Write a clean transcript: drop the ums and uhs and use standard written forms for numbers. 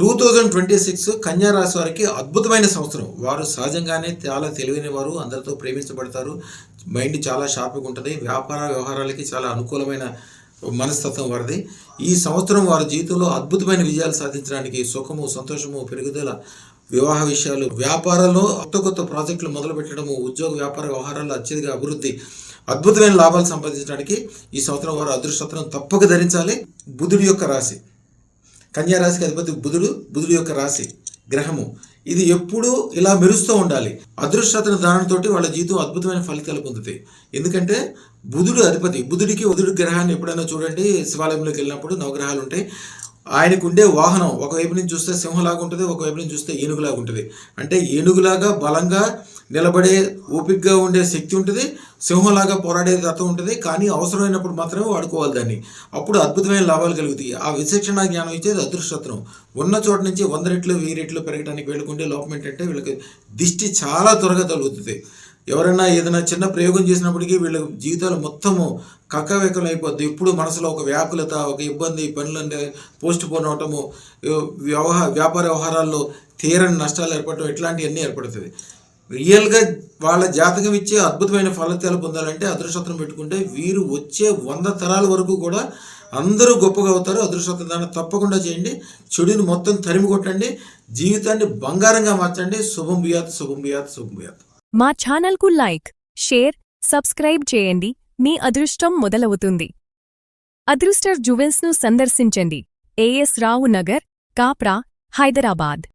2026 కన్యా రాశి వారికి అద్భుతమైన సంవత్సరం. వారు సహజంగానే చాలా తెలివైన వారు, అందరితో ప్రేమించబడతారు. మైండ్ చాలా షార్ప్గా ఉంటుంది. వ్యాపార వ్యవహారాలకి చాలా అనుకూలమైన మనస్తత్వం వారిది. ఈ సంవత్సరం వారి జీవితంలో అద్భుతమైన విజయాలు సాధించడానికి సుఖము, సంతోషము, పెరుగుదల, వివాహ విషయాలు, వ్యాపారంలో కొత్త కొత్త ప్రాజెక్టులు మొదలు పెట్టడము, ఉద్యోగ వ్యాపార వ్యవహారాల్లో అత్యధిక అభివృద్ధి, అద్భుతమైన లాభాలు సంపాదించడానికి ఈ సంవత్సరం వారు అదృష్టత్వం తప్పక ధరించాలి. బుధుడి యొక్క రాశి, కన్యా రాశికి అధిపతి బుధుడు యొక్క రాశి గ్రహము. ఇది ఎప్పుడూ ఇలా మెరుస్తూ ఉండాలి. అదృష్టతన దానంతోటి వాళ్ళ జీవితం అద్భుతమైన ఫలితాలు పొందుతాయి. ఎందుకంటే బుధుడు అధిపతి. బుధుడి గ్రహాన్ని ఎప్పుడైనా చూడండి, శివాలయంలోకి వెళ్ళినప్పుడు నవగ్రహాలు ఉంటాయి. ఆయనకు ఉండే వాహనం ఒకవైపు నుంచి చూస్తే సింహంలాగా ఉంటుంది, ఒకవైపు నుంచి చూస్తే ఏనుగులాగా ఉంటుంది. అంటే ఏనుగులాగా బలంగా నిలబడే ఓపికగా ఉండే శక్తి ఉంటుంది, సింహంలాగా పోరాడే తత్వం ఉంటుంది. కానీ అవసరమైనప్పుడు మాత్రమే వాడుకోవాలి దాన్ని. అప్పుడు అద్భుతమైన లాభాలు కలుగుతాయి. ఆ విచక్షణ జ్ఞానం ఇచ్చేది అదృష్టత్వం. ఉన్న చోట నుంచి 100 రెట్లు 1000 రెట్లు పెరగడానికి వీళ్ళకుండే లోపం ఏంటంటే వీళ్ళకి దిష్టి చాలా త్వరగా తగులుతుంది. ఎవరైనా ఏదైనా చిన్న ప్రయోగం చేసినప్పటికీ వీళ్ళ జీవితాలు మొత్తము కక్కవెక్కలు అయిపోద్ది. ఎప్పుడు మనసులో ఒక వ్యాకులత, ఒక ఇబ్బంది, పనులంటే పోస్ట్ పోన్ అవటము, వ్యాపార వ్యవహారాల్లో తీరని నష్టాలు ఏర్పడటం, ఇట్లాంటివన్నీ ఏర్పడుతుంది. రియల్గా వాళ్ళ జాతకం ఇచ్చే అద్భుతమైన ఫలితాలు పొందాలంటే అదృష్టం పెట్టుకుంటే వీరు వచ్చే 100 తరాల వరకు కూడా అందరూ గొప్పగా అవుతారు. అదృష్టం దాన్ని తప్పకుండా చేయండి. చెడుని మొత్తం తరిమి కొట్టండి. జీవితాన్ని బంగారంగా మార్చండి. శుభం బియాత్, శుభం బియాత్, శుభం బియాత్. మా ఛానల్కు లైక్, షేర్, సబ్స్క్రైబ్ చేయండి. మీ అదృష్టం మొదలవుతుంది. అదృష్ట జ్యువెల్స్ను సందర్శించండి. ఏఎస్ రావు నగర్, కాప్రా, హైదరాబాద్.